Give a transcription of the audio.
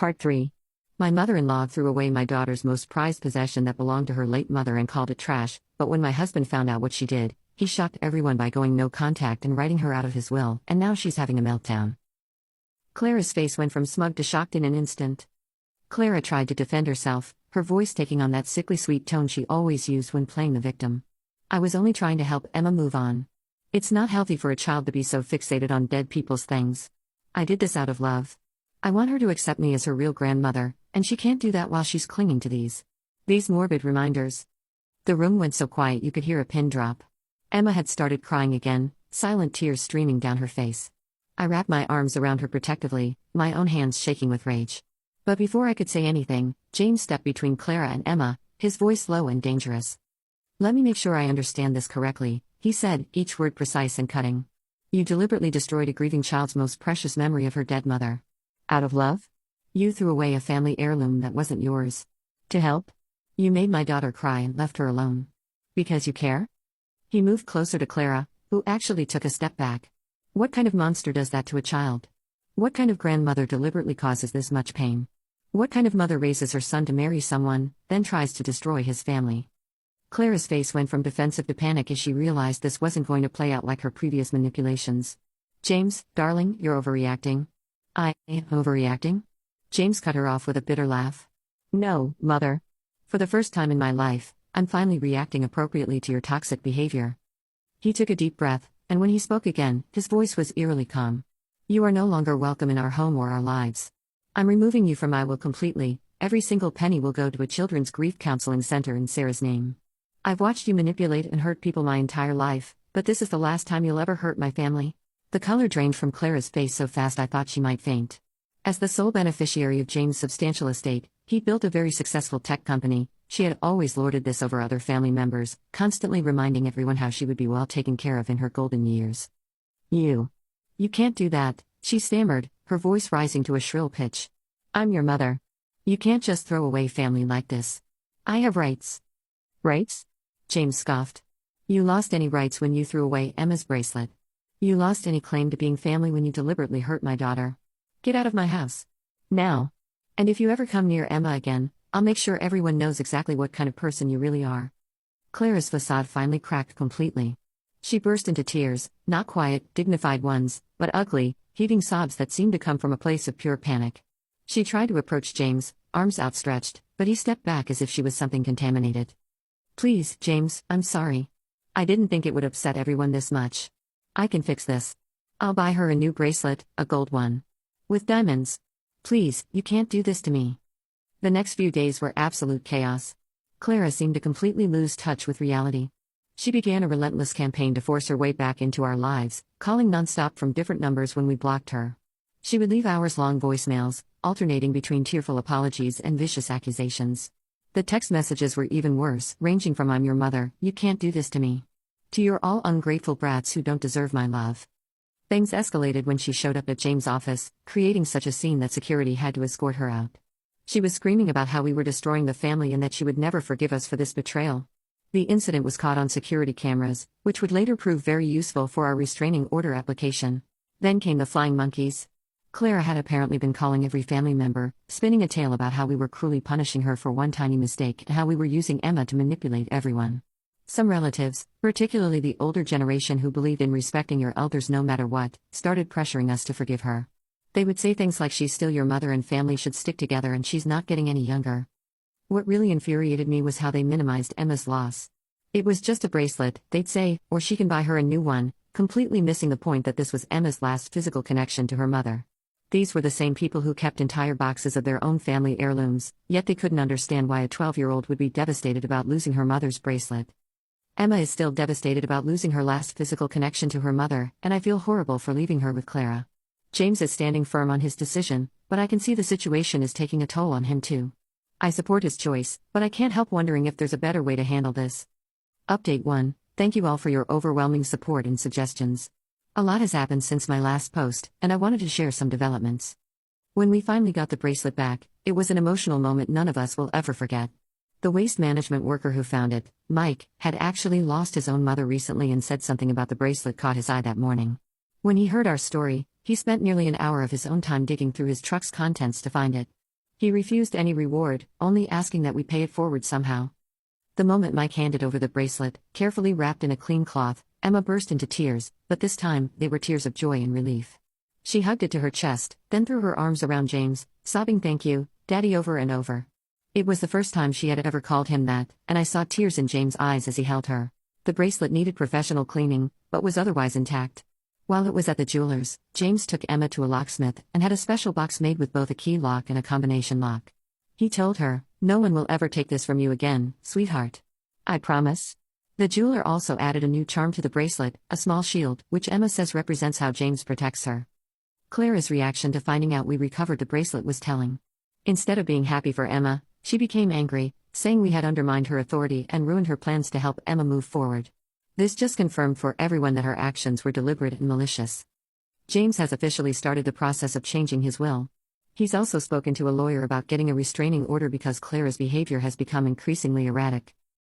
Part 3. My mother-in-law threw away my daughter's most prized possession that belonged to her late mother and called it trash, but when my husband found out what she did, he shocked everyone by going no contact and writing her out of his will, and now she's having a meltdown. Clara's face went from smug to shocked in an instant. Clara tried to defend herself, her voice taking on that sickly sweet tone she always used when playing the victim. I was only trying to help Emma move on. It's not healthy for a child to be so fixated on dead people's things. I did this out of love. I want her to accept me as her real grandmother, and she can't do that while she's clinging to these morbid reminders. The room went so quiet you could hear a pin drop. Emma had started crying again, silent tears streaming down her face. I wrapped my arms around her protectively, my own hands shaking with rage. But before I could say anything, James stepped between Clara and Emma, his voice low and dangerous. "Let me make sure I understand this correctly," he said, each word precise and cutting. "You deliberately destroyed a grieving child's most precious memory of her dead mother. Out of love? You threw away a family heirloom that wasn't yours. To help? You made my daughter cry and left her alone. Because you care?" He moved closer to Clara, who actually took a step back. What kind of monster does that to a child? What kind of grandmother deliberately causes this much pain? What kind of mother raises her son to marry someone, then tries to destroy his family? Clara's face went from defensive to panic as she realized this wasn't going to play out like her previous manipulations. "James, darling, you're overreacting." "I am overreacting?" James cut her off with a bitter laugh. "No, Mother. For the first time in my life, I'm finally reacting appropriately to your toxic behavior." He took a deep breath, and when he spoke again, his voice was eerily calm. "You are no longer welcome in our home or our lives. I'm removing you from my will completely. Every single penny will go to a children's grief counseling center in Sarah's name. I've watched you manipulate and hurt people my entire life, but this is the last time you'll ever hurt my family." The color drained from Clara's face so fast I thought she might faint. As the sole beneficiary of James' substantial estate, he built a very successful tech company. She had always lorded this over other family members, constantly reminding everyone how she would be well taken care of in her golden years. You can't do that," she stammered, her voice rising to a shrill pitch. "I'm your mother. You can't just throw away family like this. I have rights." "Rights?" James scoffed. "You lost any rights when you threw away Emma's bracelet. You lost any claim to being family when you deliberately hurt my daughter. Get out of my house. Now. And if you ever come near Emma again, I'll make sure everyone knows exactly what kind of person you really are." Clara's facade finally cracked completely. She burst into tears, not quiet, dignified ones, but ugly, heaving sobs that seemed to come from a place of pure panic. She tried to approach James, arms outstretched, but he stepped back as if she was something contaminated. "Please, James, I'm sorry. I didn't think it would upset everyone this much. I can fix this. I'll buy her a new bracelet, a gold one. With diamonds. Please, you can't do this to me." The next few days were absolute chaos. Clara seemed to completely lose touch with reality. She began a relentless campaign to force her way back into our lives, calling nonstop from different numbers when we blocked her. She would leave hours-long voicemails, alternating between tearful apologies and vicious accusations. The text messages were even worse, ranging from "I'm your mother, you can't do this to me," to "you're all ungrateful brats who don't deserve my love." Things escalated when she showed up at James' office, creating such a scene that security had to escort her out. She was screaming about how we were destroying the family and that she would never forgive us for this betrayal. The incident was caught on security cameras, which would later prove very useful for our restraining order application. Then came the flying monkeys. Clara had apparently been calling every family member, spinning a tale about how we were cruelly punishing her for one tiny mistake and how we were using Emma to manipulate everyone. Some relatives, particularly the older generation who believed in respecting your elders no matter what, started pressuring us to forgive her. They would say things like she's still your mother and family should stick together and she's not getting any younger. What really infuriated me was how they minimized Emma's loss. "It was just a bracelet," they'd say, "or she can buy her a new one," completely missing the point that this was Emma's last physical connection to her mother. These were the same people who kept entire boxes of their own family heirlooms, yet they couldn't understand why a 12-year-old would be devastated about losing her mother's bracelet. Emma is still devastated about losing her last physical connection to her mother, and I feel horrible for leaving her with Clara. James is standing firm on his decision, but I can see the situation is taking a toll on him too. I support his choice, but I can't help wondering if there's a better way to handle this. Update 1. Thank you all for your overwhelming support and suggestions. A lot has happened since my last post, and I wanted to share some developments. When we finally got the bracelet back, it was an emotional moment none of us will ever forget. The waste management worker who found it, Mike, had actually lost his own mother recently and said something about the bracelet caught his eye that morning. When he heard our story, he spent nearly an hour of his own time digging through his truck's contents to find it. He refused any reward, only asking that we pay it forward somehow. The moment Mike handed over the bracelet, carefully wrapped in a clean cloth, Emma burst into tears, but this time, they were tears of joy and relief. She hugged it to her chest, then threw her arms around James, sobbing "Thank you, Daddy" over and over. It was the first time she had ever called him that, and I saw tears in James' eyes as he held her. The bracelet needed professional cleaning, but was otherwise intact. While it was at the jeweler's, James took Emma to a locksmith and had a special box made with both a key lock and a combination lock. He told her, "No one will ever take this from you again, sweetheart. I promise." The jeweler also added a new charm to the bracelet, a small shield, which Emma says represents how James protects her. Clara's reaction to finding out we recovered the bracelet was telling. Instead of being happy for Emma, she became angry, saying we had undermined her authority and ruined her plans to help Emma move forward. This just confirmed for everyone that her actions were deliberate and malicious. James has officially started the process of changing his will. He's also spoken to a lawyer about getting a restraining order because Clara's behavior has become increasingly erratic.